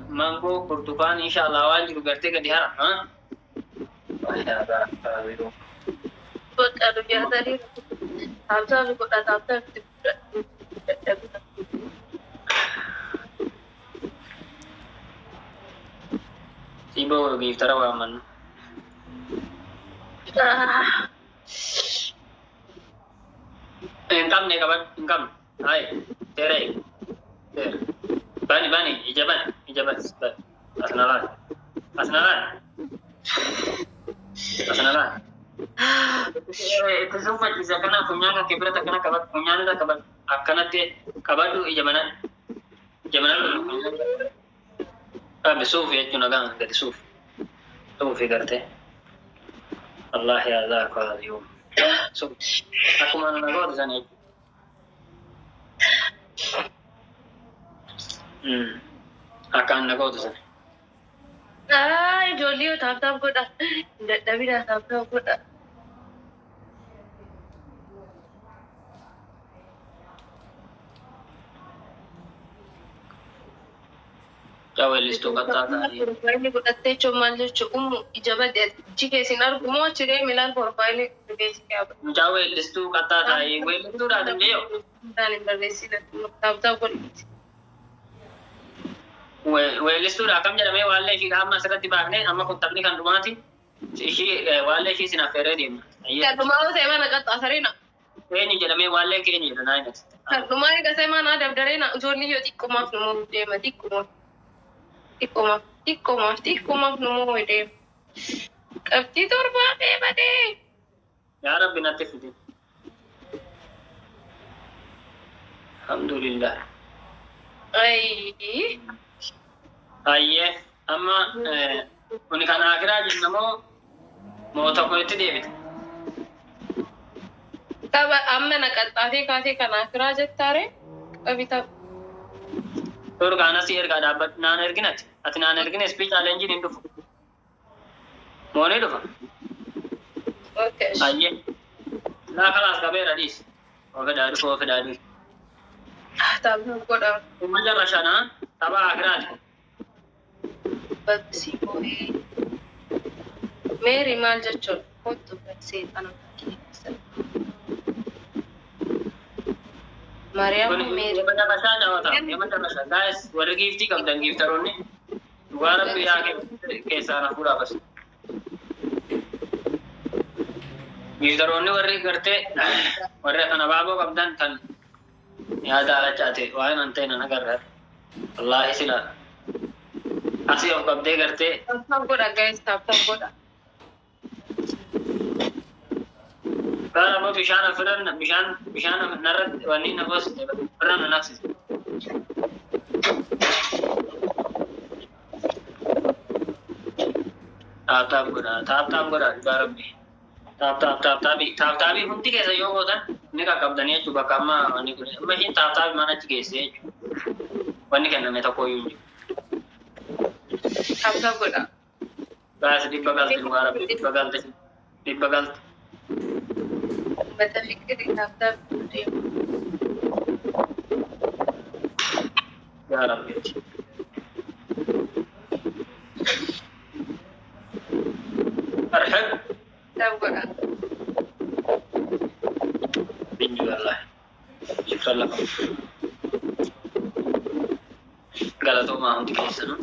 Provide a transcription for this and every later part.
mango, burtukaan inshallah waan jiru gartee gadi hara. Kota dunia tadi, Hamzah kota Hamzah Ibu giftara waman. Income nih kapan? Income. Hai, tere. Bani, ijabat. Asnalan. Itu semua bisa kena punya kibra tak kena kabat punya tak kabat akan nanti kabat tu ijamanan besuf ya cuna gang dari suf tu fikirte Allah ya Allah kau so aku mana nago tu sana akan nago tu sana Jolio tap kota, David tap kota. Jauh listu kata tadi. Ini kota teh cuma lucu ijabat jika sinar gumo ciri milan profile basic apa. Jauh listu kata tadi, gue listu dah ada dia. Dan intervensi tap kota. Gue listu dah kami jadi wale ki kami masyarakat di bagne, amma kau tabli kan rumah ti, si wale ki sina feradim. Kan rumah saya mana kat asarina. Ini jadi wale ki ini dah naik. Kan rumah ini saya mana ada darena Jolio tikku maaf nomo tema tikku maaf nomo ide. Kapti turba bade. Ya Rabbi natif itu. Alhamdulillah. Ayye, amma kuni kan akhiraa jennamoo moota koitti deebite. Taba amma naqaxxaatee kaatee kan akhiraa jettaare qabita. Tur kana si erga dhaabbatu naan erginati. Ati naan ergine speech challenge hin dhufu. Moonee dhufa. Okay. Ayye. Naa kalaas qabeera dhiis. Ofe daadhu. Taba godha. Umma jarra shanaa tapha akhiraati. Baksi boy. Mary maal jechuun kottu baksee kana keessa. Mariam Mary. Bada bashaa jawata. Yamanta bashaa. Guys, warri giiftii qabdan giiftaroonni. Dhugaa Rabbi yaa keessaa na fuudhaa bas. Giiftaroonni warri gartee warri kana baaboo qabdan kan yaada alachaate waan an ta'e nan agarra. Wallaahi sila. Asii of qabdee gartee. Tap godha guys, tap godha. Kana ammoo bishaan afiran bishaan narratti wanni na goos irra na naqsise. Taap godha dhugaa Rabbi. Taap hundi keessa yoo gootan ni qaqqabdanii jechuudha bakka amma wanni kun amma ishiin taap mana achi geesse jechuudha. Wanni kenname tokko iyyuu hin jiru. Tap godha. Guys, dhibba galti dhugaa Rabbi dhibba galti. Bata fikiri tap deemu. Yaa Rabbi. Arhab. Tap godha. Binju Allah. Syukran lakum. Galatoomaa hundi keessanuu.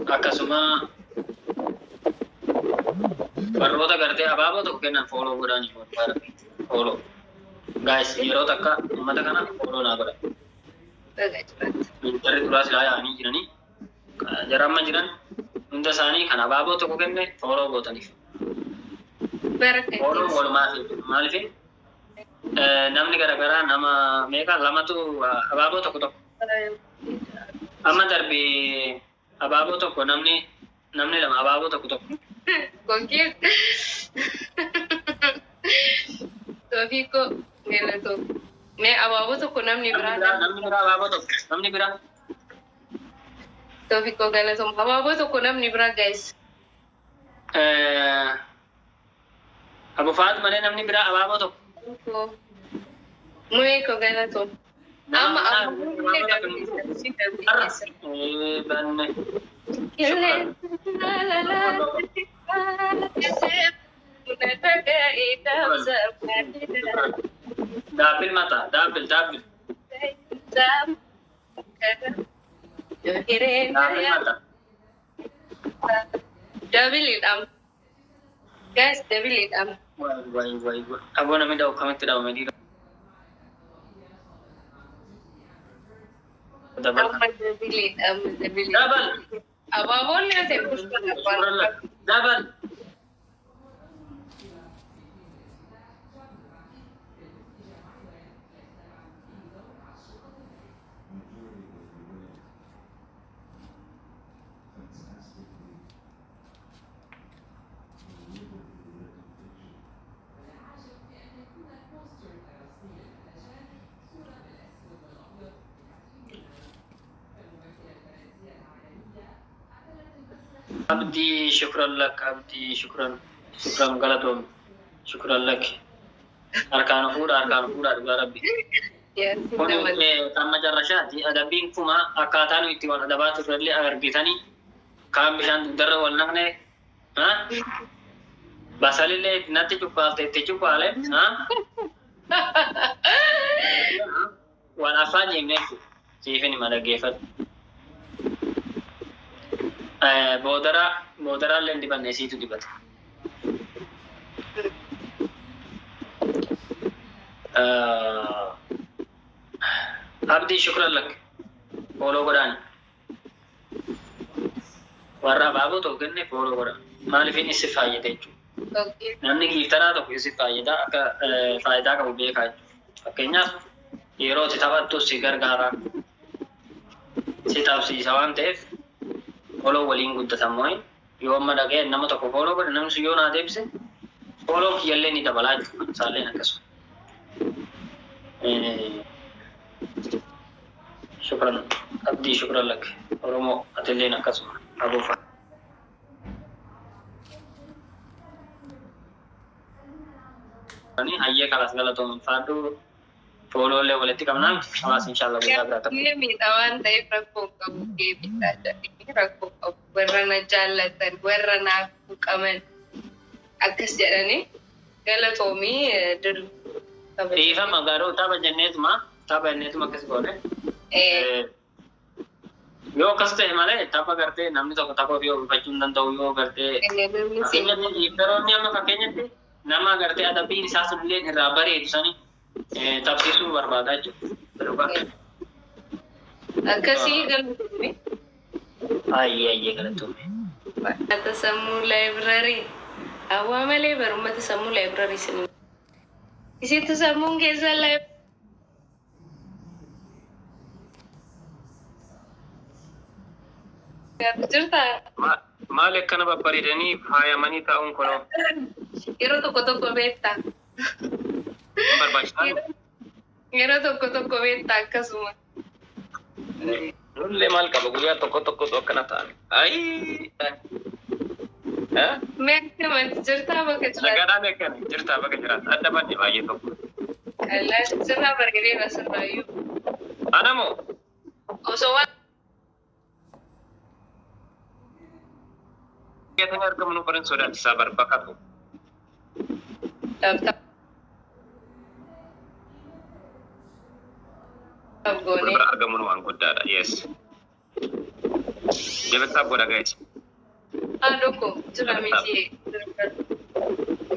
Akkasuma warroota gartee abaaboo tokko kennan fooloo godhaanii fooloo. Guys, yeroo takka uummata kana fooloo naa godha. Jarri duraas ilaa yaa'anii jiranii. Jara amma jiran hunda isaanii kan abaaboo tokko kenne fooloo gootaniif. Fooloo walumaaf maaliif namni garaagaraa nama meeqa lamatu abaaboo tokko. Amma darbii abaaboo tokko namni lama abaaboo tokko. Konkir. Tofiko gelato. Me abaaboo tokko namni biraa abaaboo tokko namni biraa. Tofiko gelato abaaboo tokko namni biraa guys. Abu Faat malee namni biraa abaaboo tokko. Muy ko gelato. Amma ammallee dabaleessa dabaleessa. banne. Dabil mata, dabil. Dabil mata. Dabilidham. Guys, dabilidham. Wai. Abona mi daw kami daw mi dito. Dabal. Amma dabilidham. Dabal. Abaabon na ta'e pushpa Shukran. Dabal. Abdi syukran lak, abdi syukran galatom, syukran lak. Arkaan fuudha dhugaa rabbi. Kun kamma jarrashaati adabbiin kuma akkaataan itti wal adabaatu irrallee argitanii kaan bishaan dugdarra wal naqne basalillee natti cubbaalte itti cubbaale waan afaan jennee siifin hima dhaggeeffadhu. Boodara illee dibanne siitu dibata. Abdi syukran lak. Follow godaan. Warra abaaboo tokko kenne follow godaan. Maaliifin issi fayyada jechuudha. Namni giiftaraa tokko issi fayyada akka faayidaa qabu beekaa jechuudha. Fakkeenyaaf yeroo itti taphattu si gargaara. Si taphsiisa waan ta'eef follow waliin guddatan moo'in yoo amma dhaga'e nama tokko follow godhe namni sun yoo naa deebise follow kiyyallee ni dabalaa jechuudha. Isaalleen akkasuma. Syukran. Abdi syukran lak. Oromo atelleen akkasuma. Abuufa. Hayyee kalas galatoom faadhu fooloolee walitti qabnaan hawaas inshallah guyyaa biraata. Illee miidhamaan ta'eef rakkoo qabu deebisaa jedhanii rakkoo qabu warra na jaallatan warra naaf qaban akkas jedhanii galatoomii dur. Dhiifama garuu tapha jenneetuma akkas goone. Yoo akkas ta'e malee tapha gartee namni tokko tapha ofii oolfachuu hin danda'u yoo gartee yeroonni amma fakkeenyatti nama gartee adabbiin isaa sunillee irraa bareedu sani taphsiisuu barbaadaa jechuudha. Akkasii galatoomii. Ayyee galatoomii. Mata sammuu laayibraarii. Hawaa malee barumsa sammuu laayibraarii sin. Isitti sammuun keessa laayibraarii. Maal akkana babbareedanii faayamanii taa'uun kunoo? Yeroo tokko beektaa. Barbaachisaa? Yeroo tokko beektaa akkasuma. Nullee maal qaba guyyaa tokko akkana ta'an. Meeqamatti jirtaa bakka jiraatu? Nagaadhaa meeqamatti jirtaa bakka jiraatu? Adda banne baay'ee tokko. Sirraa bareedeera sirraayyuu. Anamoo? Osoo waan Keetanii argamu barin sodaachisaa barbaqatu. Bira argamuun waan guddaadha. Yes. Deebisaa godha guys. Doko jira miti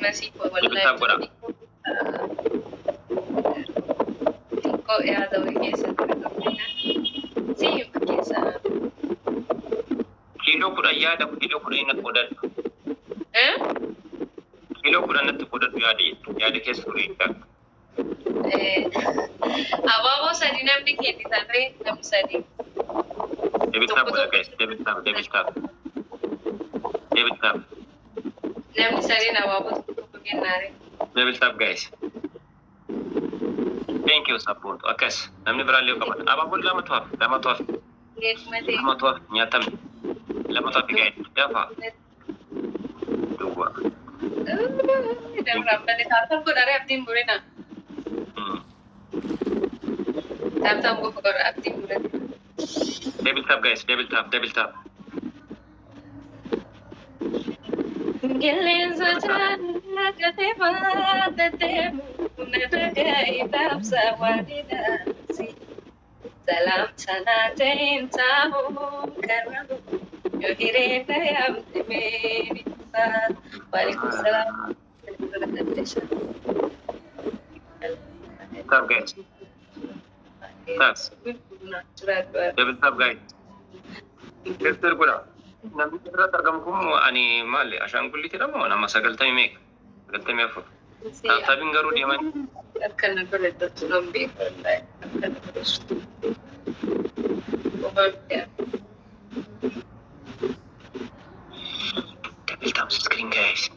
masih wallahi. Kok ya tahu biasa. Sih biasa. Kilo kuda yaada kilo kuda ingat kuda. Kilo kuda nanti kuda yaada keessa kuda. Abang sadi namni keeti tarree namni sadi. Deebisaa godha guys. Deebisaa. Namni sadi na ababoo tokko kennaare. Deebisaa guys. Thank you support. Akkas namni biraallee qaban. Abaaboon lama tuhaaf. Lama tuhaaf nyaatamne. Lama tuhaaf gaa'e. Gaafa. Duwwa. Dabra bale taatan godhare abdiin burina. Tap go for active. Double tap guys, double tap, double tap. Gillen Sajana Kateva, the Demo, Nadaga, Tapsa, Wadida, Salam Sana, Jane, Tamu, Karamu, Yohire, I am the baby, Walikum Salam, Tap guys. Tap. Double tap guys. Kester gula. Nabi kira targam kumu ani mali. Ashan kulli kira mo nama sagaltay mek. Sagaltay afur. Tabin garu dia man. Akan beredar nombi kerana akan terus. Double tap screen guys.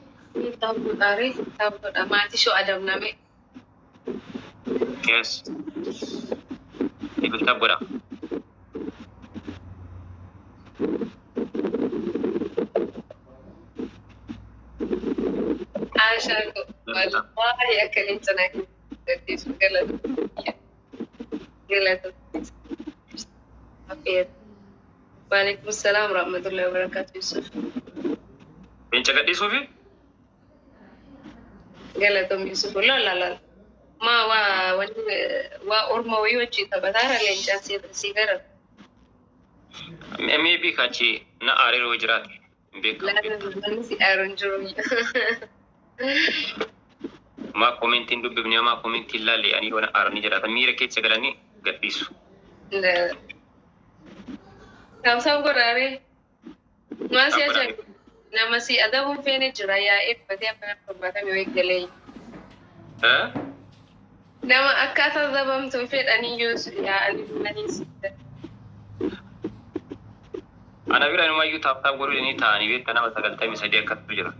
Tahu dari tahu mati show Adam name. Yes. Double tap gula. عشان والله أكل إنترنت تديش قلت أكيد. وعليكم السلام ورحمة الله وبركاته يوسف. Yang cakap di Sofi? قلت يوسف لا ما wa ormo wiyochi tabatara lenjasi sigara. Maybe kachi na arero wajrat. Lalu si Aaron Jurong. Ma commentin dubbi bni ma commentin lali ani wana arni jara mira ke segalani gadisu. Nah. Kam gorare. Masih aja. Na masih ada mungkin jura ya pati apa perbata miwek delay. Ha? Nama akata zabam tumfit ani yus ya ani sita. Ana bira no mayu tap tap goru ni tani be tanama sagalta mi sadiya kat jira.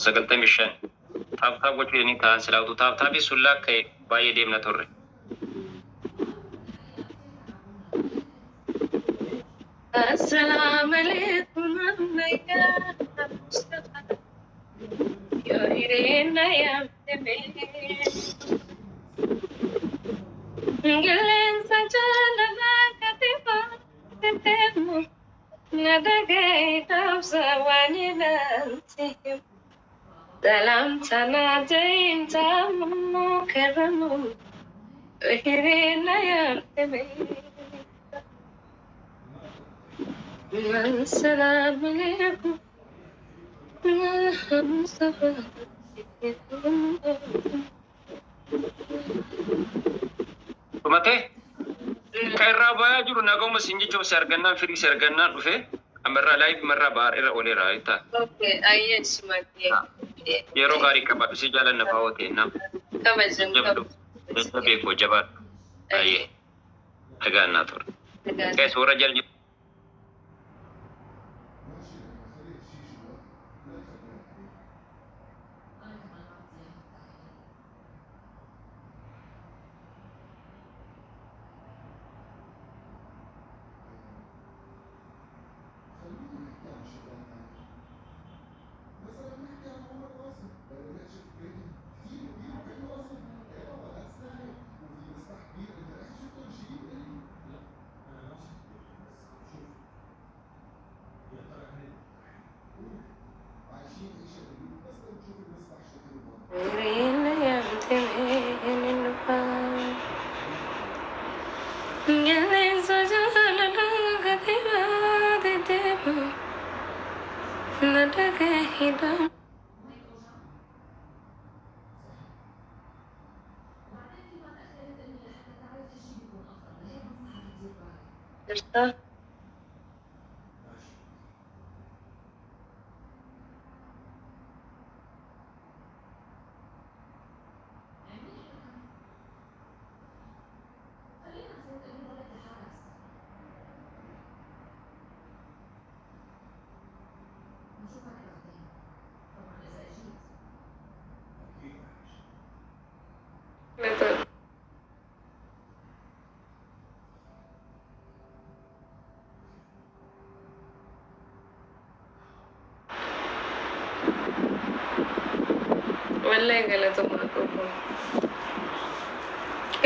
Sagalta mission. Tap tap goru ni tan sala tu tap tap sulla kai baye dem na torre. Assalamu alaikum ya Mustafa. Yo irena ya tebe. Ngelen sajana katifa temu. Nadagai tapsa wanina tim. Dalam tanah jain tamu keramu. Irena ya tebe. Assalamu alaikum ya Mustafa. Tumate? Kai rabaya juru nago masinji jo sarganna firi sarganna dufe amarra live marra bar era olera ita. Okay, ayat semati. Yero gari kabat si jalan na pawote na. Kabajam Jabdo. Be ko jabat. Aye. Aga na tor. Kai sura jal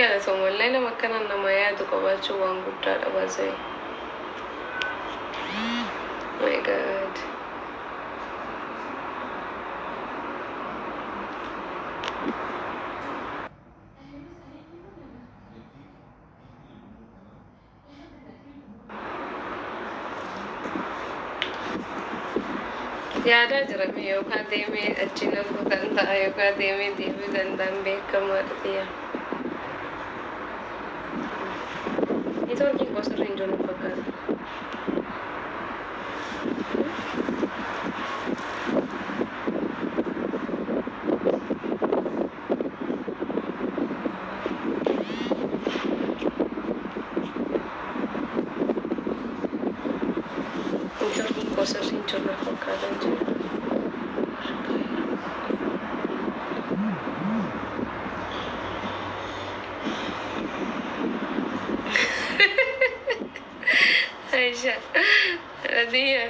Galatoomaa illee nama akkana nama yaadu qabaachuu waan guddaadha baasee. My God. Yaadaa jirame yookaan deemee achi naquu danda'a yookaan deemee deebi'uu danda'an beekamaadha xiyaa. Neetwoorkiin gosa irra hin jiru fakkaata. Neetwoorkiin gosa irra hin jiru fakkaata jechuudha. Aisyah, Radhiya.